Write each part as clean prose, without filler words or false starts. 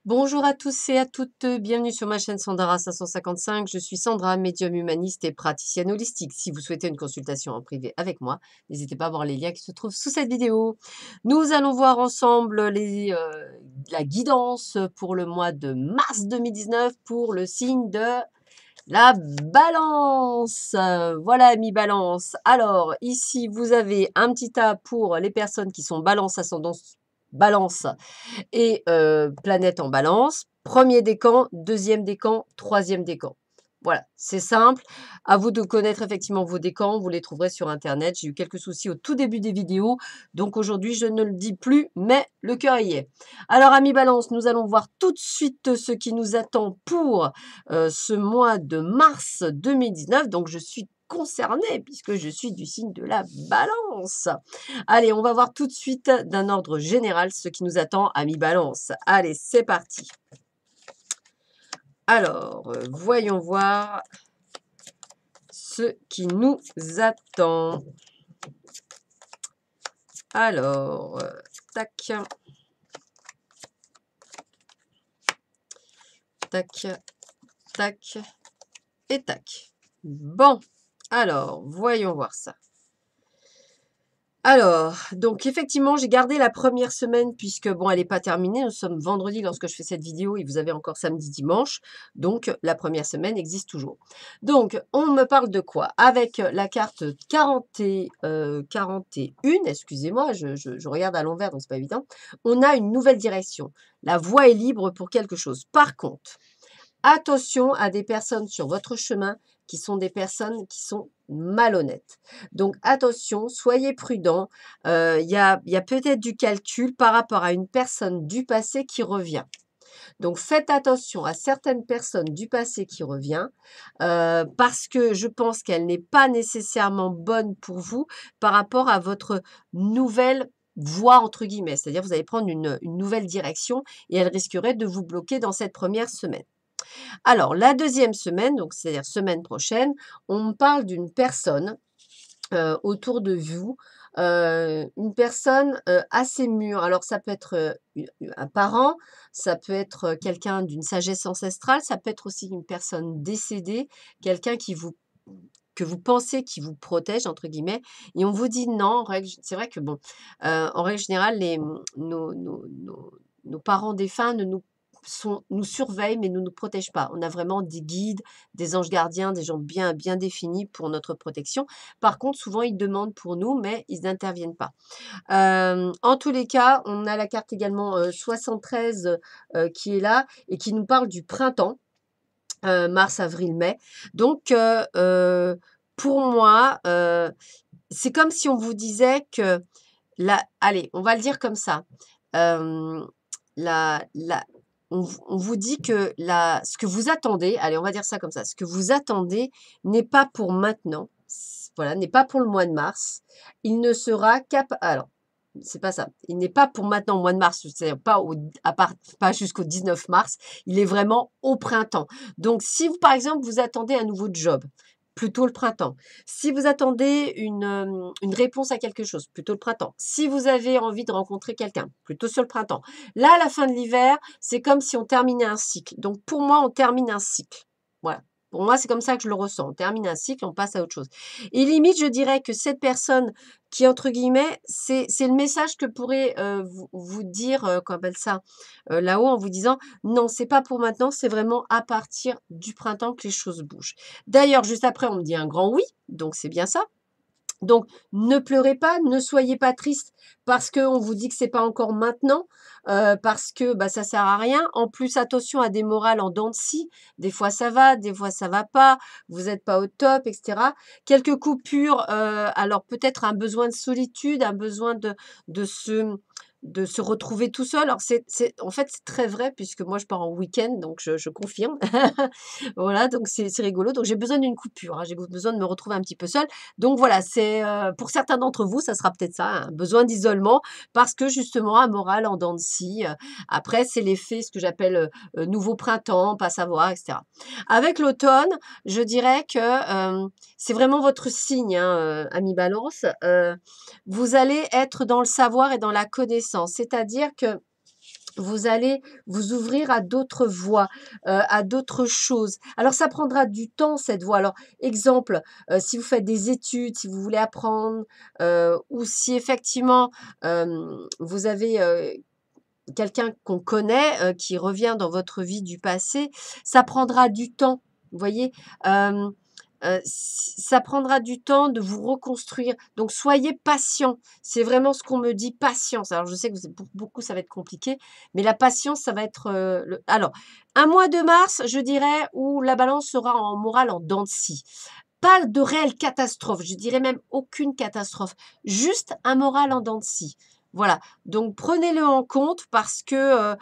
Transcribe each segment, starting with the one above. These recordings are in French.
Bonjour à tous et à toutes, bienvenue sur ma chaîne Sandara 555. Je suis Sandra, médium humaniste et praticienne holistique. Si vous souhaitez une consultation en privé avec moi, n'hésitez pas à voir les liens qui se trouvent sous cette vidéo. Nous allons voir ensemble la guidance pour le mois de mars 2019 pour le signe de la balance. Voilà, mi balance. Alors, ici, vous avez un petit tas pour les personnes qui sont balance, ascendant balance et planète en balance. Premier décan, deuxième décan, troisième décan. Voilà, c'est simple. À vous de connaître effectivement vos décans. Vous les trouverez sur Internet. J'ai eu quelques soucis au tout début des vidéos. Donc aujourd'hui, je ne le dis plus, mais le cœur y est. Alors, amis Balance, nous allons voir tout de suite ce qui nous attend pour ce mois de mars 2019. Donc, je suis concernée puisque je suis du signe de la balance. Allez, on va voir tout de suite d'un ordre général ce qui nous attend à mi-balance. Allez, c'est parti. Alors, voyons voir ce qui nous attend. Alors, tac, tac, tac et tac. Bon, alors, voyons voir ça. Alors, donc effectivement, j'ai gardé la première semaine puisque, bon, elle n'est pas terminée. Nous sommes vendredi lorsque je fais cette vidéo et vous avez encore samedi, dimanche. Donc, la première semaine existe toujours. Donc, on me parle de quoi? Avec la carte 41, excusez-moi, je regarde à l'envers, donc c'est pas évident. On a une nouvelle direction. La voie est libre pour quelque chose. Par contre, attention à des personnes sur votre chemin qui sont des personnes qui sont malhonnêtes. Donc attention, soyez prudents. Il y a peut-être du calcul par rapport à une personne du passé qui revient. Donc faites attention à certaines personnes du passé qui revient parce que je pense qu'elle n'est pas nécessairement bonne pour vous par rapport à votre nouvelle voie entre guillemets. C'est-à-dire vous allez prendre une nouvelle direction et elle risquerait de vous bloquer dans cette première semaine. Alors, la deuxième semaine, donc c'est-à-dire semaine prochaine, on me parle d'une personne autour de vous, une personne assez mûre. Alors, ça peut être un parent, ça peut être quelqu'un d'une sagesse ancestrale, ça peut être aussi une personne décédée, quelqu'un que vous pensez qui vous protège, entre guillemets, et on vous dit non, c'est vrai que bon, en règle générale, nos parents défunts nous surveillent, mais ne nous protègent pas. On a vraiment des guides, des anges gardiens, des gens bien, bien définis pour notre protection. Par contre, souvent, ils demandent pour nous, mais ils n'interviennent pas. En tous les cas, on a la carte également 73 qui est là et qui nous parle du printemps. Mars, avril, mai. Donc, pour moi, c'est comme si on vous disait que allez, on va le dire comme ça. Hem, on vous dit que ce que vous attendez, allez, on va dire ça comme ça, ce que vous attendez n'est pas pour maintenant, voilà, n'est pas pour le mois de mars. Il ne sera alors, c'est pas ça. Il n'est pas pour maintenant, au mois de mars, c'est-à-dire pas jusqu'au 19 mars. Il est vraiment au printemps. Donc, si vous, par exemple, vous attendez un nouveau job, plutôt le printemps. Si vous attendez une réponse à quelque chose, plutôt le printemps. Si vous avez envie de rencontrer quelqu'un, plutôt sur le printemps. Là, à la fin de l'hiver, c'est comme si on terminait un cycle. Donc, pour moi, on termine un cycle. Voilà. Pour moi, c'est comme ça que je le ressens. On termine un cycle, on passe à autre chose. Et limite, je dirais que cette personne qui, entre guillemets, c'est le message que pourrait vous dire, qu'on appelle ça, là-haut, en vous disant, non, c'est pas pour maintenant, c'est vraiment à partir du printemps que les choses bougent. D'ailleurs, juste après, on me dit un grand oui, donc c'est bien ça. Donc, ne pleurez pas, ne soyez pas triste parce qu'on vous dit que c'est pas encore maintenant, parce que bah, ça sert à rien. En plus, attention à des morales en dents de scie. Des fois ça va, des fois ça va pas. Vous n'êtes pas au top, etc. Quelques coupures. Alors peut-être un besoin de solitude, un besoin de se retrouver tout seul. Alors en fait c'est très vrai puisque moi je pars en week-end, donc je confirme. Voilà, donc c'est rigolo. Donc j'ai besoin d'une coupure, hein, j'ai besoin de me retrouver un petit peu seule. Donc voilà, c'est, pour certains d'entre vous, ça sera peut-être ça, un besoin d'isolement parce que justement un moral en dents de scie, après c'est l'effet, ce que j'appelle, nouveau printemps, pas savoir et cetera. Avec l'automne, je dirais que, c'est vraiment votre signe, hein, amis Balance, vous allez être dans le savoir et dans la connaissance. C'est-à-dire que vous allez vous ouvrir à d'autres voies, à d'autres choses. Alors ça prendra du temps cette voie. Alors exemple, si vous faites des études, si vous voulez apprendre, ou si effectivement, vous avez, quelqu'un qu'on connaît, qui revient dans votre vie du passé, ça prendra du temps, vous voyez? Hem, ça prendra du temps de vous reconstruire, donc soyez patient. C'est vraiment ce qu'on me dit, patience. Alors je sais que vous pour beaucoup ça va être compliqué, mais la patience, ça va être, le alors, un mois de mars, je dirais, où la balance sera en morale en dents de scie. Pas de réelle catastrophe, je dirais même aucune catastrophe, juste un moral en dents de scie. Voilà, donc prenez-le en compte parce que,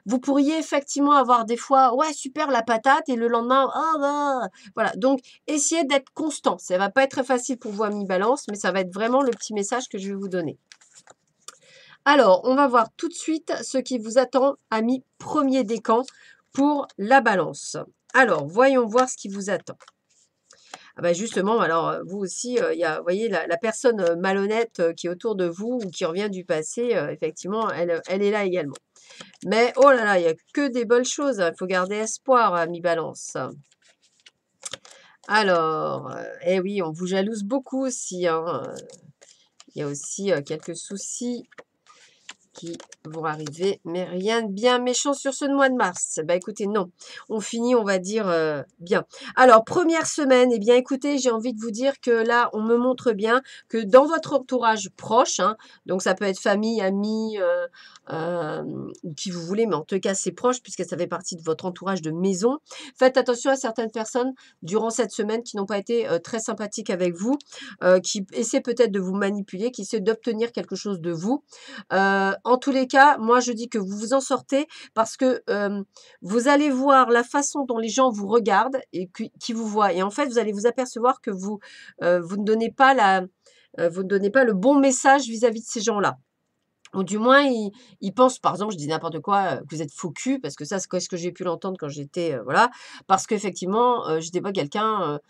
vous pourriez effectivement avoir des fois: «Ouais super la patate» et le lendemain: «Ah bah!» voilà, donc essayez d'être constant. Ça va pas être très facile pour vous amis Balance, mais ça va être vraiment le petit message que je vais vous donner. Alors, on va voir tout de suite ce qui vous attend, amis premier décan, pour la Balance. Alors, voyons voir ce qui vous attend. Ah bah, justement, alors, vous aussi, il y a vous voyez la personne, malhonnête, qui est autour de vous ou qui revient du passé, effectivement, elle est là également. Mais oh là là, il y a que des bonnes choses, hein, il faut garder espoir, ami Balance. Alors, eh oui, on vous jalouse beaucoup aussi, hein, il y a aussi, quelques soucis qui vont arriver, mais rien de bien méchant sur ce mois de mars. Bah écoutez, non, on finit, on va dire, bien. Alors, première semaine, eh bien écoutez, j'ai envie de vous dire que là, on me montre bien que dans votre entourage proche, hein, donc ça peut être famille, amis, ou qui vous voulez, mais en tout cas, c'est proche puisque ça fait partie de votre entourage de maison. Faites attention à certaines personnes durant cette semaine qui n'ont pas été très sympathiques avec vous, qui essaient peut-être de vous manipuler, qui essaient d'obtenir quelque chose de vous. En tous les cas, moi je dis que vous vous en sortez parce que, vous allez voir la façon dont les gens vous regardent et qui vous voient et en fait, vous allez vous apercevoir que vous ne donnez pas vous ne donnez pas le bon message vis-à-vis de ces gens-là. Ou du moins, ils pensent, par exemple, je dis n'importe quoi, que vous êtes faux cul parce que ça, c'est ce que j'ai pu l'entendre quand j'étais, voilà. Parce qu'effectivement, j'étais pas quelqu'un,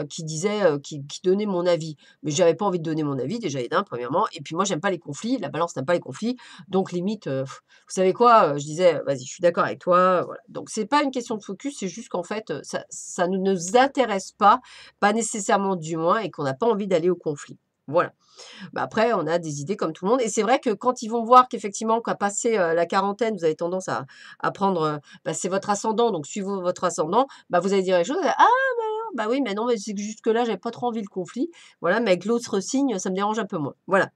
qui disait, qui donnait mon avis. Mais j'avais pas envie de donner mon avis déjà et d'un, premièrement et puis moi, j'aime pas les conflits, la Balance n'aime pas les conflits, donc limite, vous savez quoi? Je disais: «Vas-y, je suis d'accord avec toi», voilà. Donc c'est pas une question de focus, c'est juste qu'en fait, ça ne nous intéresse pas nécessairement du moins et qu'on n'a pas envie d'aller au conflit. Voilà. Bah, après, on a des idées comme tout le monde et c'est vrai que quand ils vont voir qu'effectivement, qu'à passer, la quarantaine, vous avez tendance à prendre, bah, c'est votre ascendant, donc suivez votre ascendant, bah, vous allez dire les choses: «Ah bah oui, mais non, mais c'est que jusque-là, j'avais pas trop envie le conflit, voilà, mais avec l'autre signe, ça me dérange un peu moins». Voilà.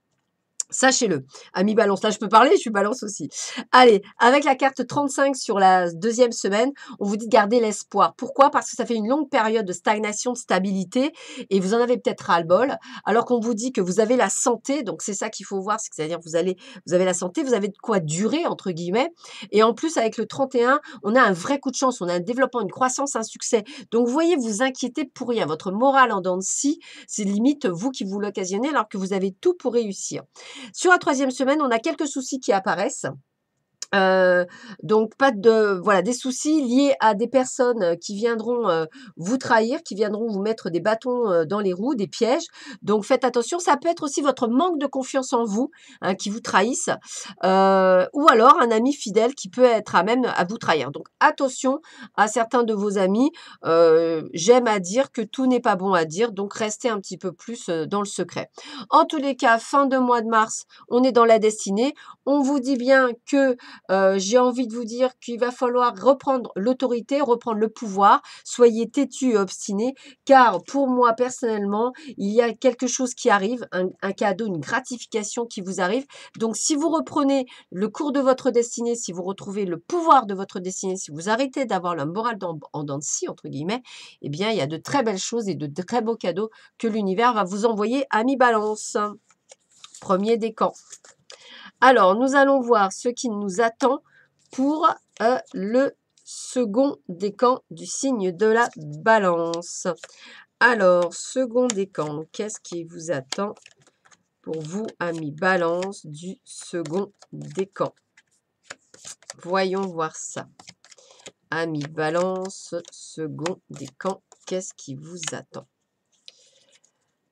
Sachez-le, ami Balance, là je peux parler, je suis Balance aussi. Allez, avec la carte 35 sur la deuxième semaine, on vous dit de garder l'espoir. Pourquoi? Parce que ça fait une longue période de stagnation, de stabilité et vous en avez peut-être ras-le-bol. Alors qu'on vous dit que vous avez la santé, donc c'est ça qu'il faut voir, c'est-à-dire vous avez la santé, vous avez de quoi durer entre guillemets. Et en plus avec le 31, on a un vrai coup de chance, on a un développement, une croissance, un succès. Donc vous voyez, vous inquiétez pour rien. Votre morale en dents de scie, c'est limite vous qui vous l'occasionnez alors que vous avez tout pour réussir. Sur la troisième semaine, on a quelques soucis qui apparaissent. Donc pas de voilà, des soucis liés à des personnes, qui viendront, vous trahir, qui viendront vous mettre des bâtons, dans les roues, des pièges. Donc faites attention. Ça peut être aussi votre manque de confiance en vous, hein, qui vous trahisse, ou alors un ami fidèle qui peut être à même à vous trahir. Donc attention à certains de vos amis. J'aime à dire que tout n'est pas bon à dire, donc restez un petit peu plus, dans le secret. En tous les cas, fin de mois de mars, on est dans la destinée. On vous dit bien que j'ai envie de vous dire qu'il va falloir reprendre l'autorité, reprendre le pouvoir. Soyez têtus et obstinés, car pour moi personnellement, il y a quelque chose qui arrive, un cadeau, une gratification qui vous arrive. Donc si vous reprenez le cours de votre destinée, si vous retrouvez le pouvoir de votre destinée, si vous arrêtez d'avoir la morale en dents de scie, entre guillemets, eh bien, il y a de très belles choses et de très beaux cadeaux que l'univers va vous envoyer à mi-balance. Premier décan. Alors, nous allons voir ce qui nous attend pour le second décan du signe de la balance. Alors, second décan, qu'est-ce qui vous attend pour vous, amis balance, du second décan? Voyons voir ça. Amis balance, second décan, qu'est-ce qui vous attend?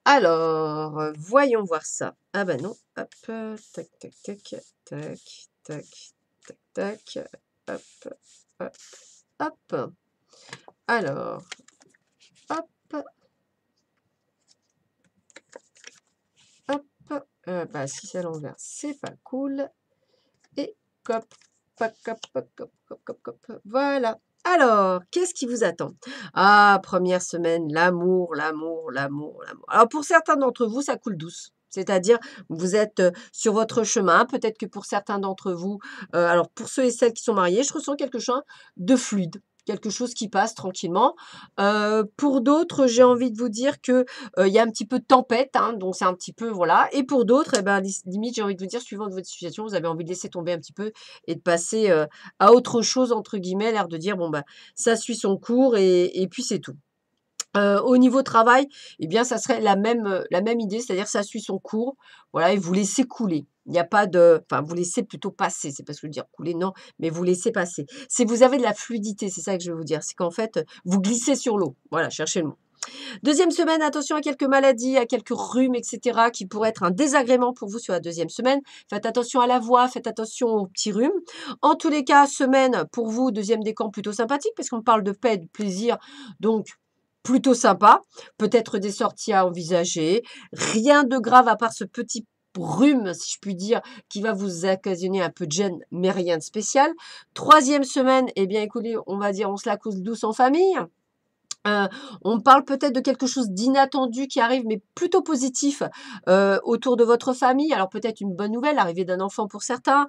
Alors, voyons voir ça. Ah ben non, hop, tac, tac, tac, tac, tac, tac, hop, hop, hop. Alors, hop, hop. Bah, si c'est à l'envers, c'est pas cool. Et cop, cop, cop, cop, cop, cop, cop, cop. Voilà. Alors, qu'est-ce qui vous attend? Ah, première semaine, l'amour, l'amour, l'amour, l'amour. Alors, pour certains d'entre vous, ça coule douce. C'est-à-dire, vous êtes sur votre chemin. Peut-être que pour certains d'entre vous, alors pour ceux et celles qui sont mariés, je ressens quelque chose de fluide, quelque chose qui passe tranquillement. Pour d'autres, j'ai envie de vous dire que il y a un petit peu de tempête, hein, donc c'est un petit peu, voilà. Et pour d'autres, eh ben, limite, j'ai envie de vous dire, suivant de votre situation, vous avez envie de laisser tomber un petit peu et de passer à autre chose, entre guillemets, l'air de dire, bon, bah, ça suit son cours et puis c'est tout. Au niveau travail, eh bien, ça serait la même idée, c'est-à-dire ça suit son cours, voilà, et vous laissez couler. Il n'y a pas de, enfin, vous laissez plutôt passer, c'est pas ce que je veux dire couler, non, mais vous laissez passer. C'est vous avez de la fluidité, c'est ça que je veux vous dire, c'est qu'en fait, vous glissez sur l'eau. Voilà, cherchez le mot. Deuxième semaine, attention à quelques maladies, à quelques rhumes, etc., qui pourraient être un désagrément pour vous sur la deuxième semaine. Faites attention à la voix, faites attention aux petits rhumes. En tous les cas, semaine pour vous, deuxième décan plutôt sympathique, parce qu'on parle de paix et de plaisir, donc plutôt sympa. Peut-être des sorties à envisager. Rien de grave à part ce petit rhume, si je puis dire, qui va vous occasionner un peu de gêne, mais rien de spécial. Troisième semaine, eh bien écoutez, on va dire on se la cause douce en famille. Heu, on parle peut-être de quelque chose d'inattendu qui arrive, mais plutôt positif, autour de votre famille. Alors peut-être une bonne nouvelle, l'arrivée d'un enfant pour certains,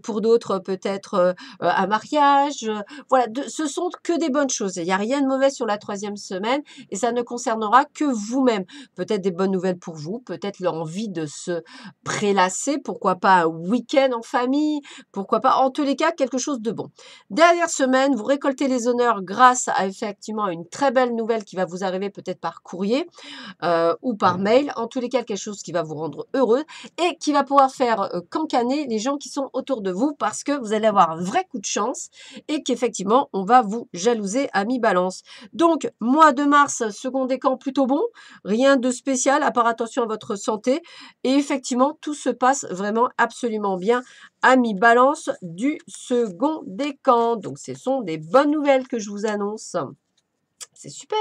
pour d'autres peut-être, un mariage, voilà, ce sont que des bonnes choses. Il n'y a rien de mauvais sur la troisième semaine et ça ne concernera que vous-même. Peut-être des bonnes nouvelles pour vous, peut-être l'envie de se prélasser, pourquoi pas un week-end en famille, pourquoi pas en tous les cas quelque chose de bon. Dernière semaine, vous récoltez les honneurs grâce à effectivement une très belle nouvelle qui va vous arriver peut-être par courrier ou par mail. En tous les cas, quelque chose qui va vous rendre heureux et qui va pouvoir faire cancaner les gens qui sont autour de vous parce que vous allez avoir un vrai coup de chance et qu'effectivement, on va vous jalouser à mi-balance. Donc, mois de mars, second décan plutôt bon. Rien de spécial, à part attention à votre santé. Et effectivement, tout se passe vraiment absolument bien à mi-balance du second décan. Donc, ce sont des bonnes nouvelles que je vous annonce. C'est super.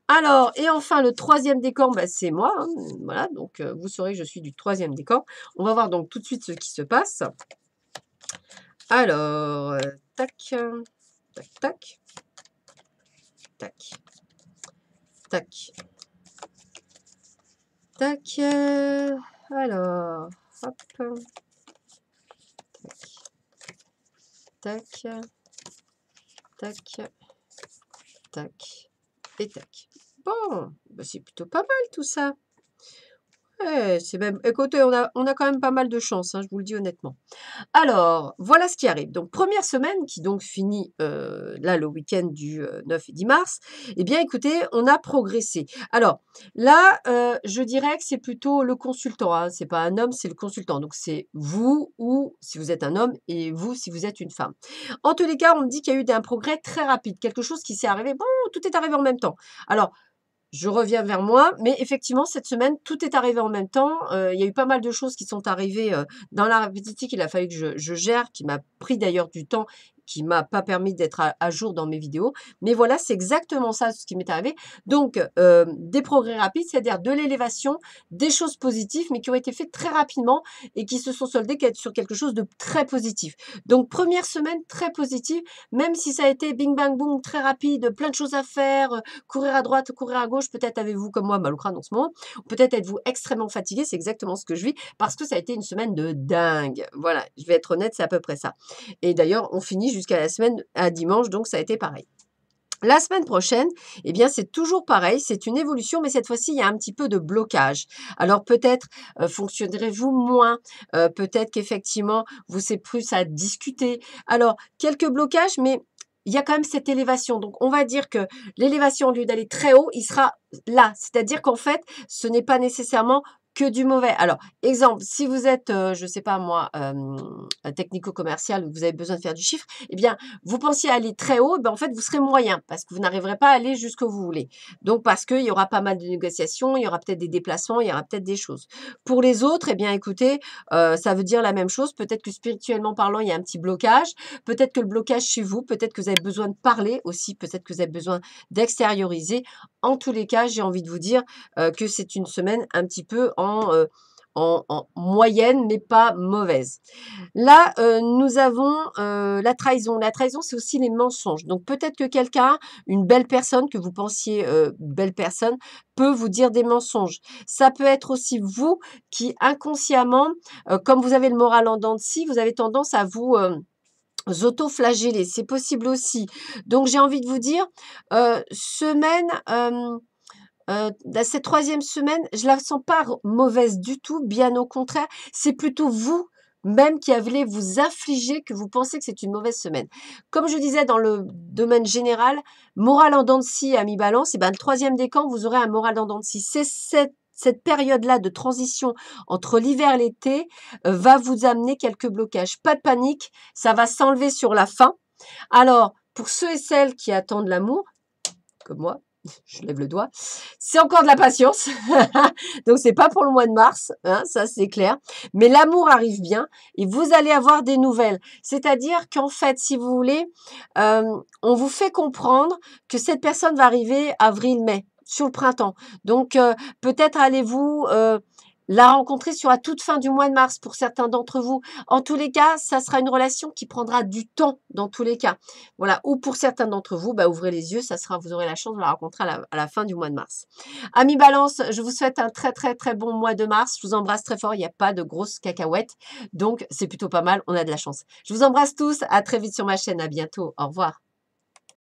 Alors, et enfin, le troisième décan, bah, c'est moi. Hein, voilà, donc vous saurez que je suis du troisième décan. On va voir donc tout de suite ce qui se passe. Alors, tac, tac, tac, tac, tac, tac. Alors, hop, tac, tac, tac, tac et tac. Bon, bah, c'est plutôt pas mal tout ça. Ouais, c'est même, écoutez, on a quand même pas mal de chance, hein, je vous le dis honnêtement. Alors, voilà ce qui arrive. Donc, première semaine qui donc finit là le week-end du 9 et 10 mars. Eh bien, écoutez, on a progressé. Alors, là, je dirais que c'est plutôt le consultant. Hein. C'est pas un homme, c'est le consultant. Donc, c'est vous ou si vous êtes un homme et vous si vous êtes une femme. En tous les cas, on me dit qu'il y a eu un progrès très rapide. Quelque chose qui s'est arrivé. Bon, tout est arrivé en même temps. Alors, je reviens vers moi, mais effectivement, cette semaine, tout est arrivé en même temps. Il y a eu pas mal de choses qui sont arrivées, dans la répétitique. Il a fallu que je gère, qui m'a pris d'ailleurs du temps, qui m'a pas permis d'être à jour dans mes vidéos. Mais voilà, c'est exactement ça, ce qui m'est arrivé. Donc, des progrès rapides, c'est-à-dire de l'élévation, des choses positives, mais qui ont été faites très rapidement et qui se sont soldées sur quelque chose de très positif. Donc, première semaine très positive, même si ça a été bing bang boom, très rapide, plein de choses à faire, courir à droite, courir à gauche, peut-être avez-vous comme moi mal au crâne en ce moment, ou peut-être êtes-vous extrêmement fatigué, c'est exactement ce que je vis, parce que ça a été une semaine de dingue. Voilà, je vais être honnête, c'est à peu près ça. Et d'ailleurs, on finit jusqu'à la semaine à dimanche, donc ça a été pareil. La semaine prochaine, eh bien, c'est toujours pareil, c'est une évolution, mais cette fois-ci, il y a un petit peu de blocage. Alors peut-être fonctionnerez-vous moins, peut-être qu'effectivement, vous c'est plus à discuter. Alors, quelques blocages, mais il y a quand même cette élévation. Donc, on va dire que l'élévation, au lieu d'aller très haut, il sera là. C'est-à-dire qu'en fait, ce n'est pas nécessairement que du mauvais. Alors, exemple, si vous êtes, je sais pas moi, technico-commercial ou que vous avez besoin de faire du chiffre, eh bien, vous pensiez aller très haut, ben, en fait, vous serez moyen parce que vous n'arriverez pas à aller jusqu'où vous voulez. Donc, parce qu'il y aura pas mal de négociations, il y aura peut-être des déplacements, il y aura peut-être des choses. Pour les autres, eh bien, écoutez, ça veut dire la même chose. Peut-être que spirituellement parlant, il y a un petit blocage. Peut-être que le blocage chez vous, peut-être que vous avez besoin de parler aussi, peut-être que vous avez besoin d'extérioriser. En tous les cas, j'ai envie de vous dire que c'est une semaine un petit peu en moyenne, mais pas mauvaise. Là, nous avons la trahison. La trahison, c'est aussi les mensonges. Donc peut-être que quelqu'un, une belle personne que vous pensiez belle personne, peut vous dire des mensonges. Ça peut être aussi vous qui inconsciemment, comme vous avez le moral en dents de scie, vous avez tendance à vous auto-flageller. C'est possible aussi. Donc j'ai envie de vous dire, semaine, cette troisième semaine, je la sens pas mauvaise du tout, bien au contraire. C'est plutôt vous même qui allez vous infliger que vous pensez que c'est une mauvaise semaine. Comme je disais dans le domaine général, moral en dents de scie à mi-balance, et ben, le troisième décan, vous aurez un moral en dents de scie. C'est cette période-là de transition entre l'hiver et l'été va vous amener quelques blocages. Pas de panique, ça va s'enlever sur la fin. Alors, pour ceux et celles qui attendent l'amour, comme moi, je lève le doigt, c'est encore de la patience. Donc, c'est pas pour le mois de mars, hein, ça c'est clair. Mais l'amour arrive bien et vous allez avoir des nouvelles. C'est-à-dire qu'en fait, si vous voulez, on vous fait comprendre que cette personne va arriver avril-mai, sur le printemps. Donc, peut-être allez-vous la rencontrer sur la toute fin du mois de mars pour certains d'entre vous. En tous les cas, ça sera une relation qui prendra du temps dans tous les cas. Voilà. Ou pour certains d'entre vous, bah, ouvrez les yeux, vous aurez la chance de la rencontrer à la fin du mois de mars. Amis Balance, je vous souhaite un très très très bon mois de mars. Je vous embrasse très fort. Il n'y a pas de grosses cacahuètes. Donc, c'est plutôt pas mal. On a de la chance. Je vous embrasse tous. À très vite sur ma chaîne. À bientôt. Au revoir.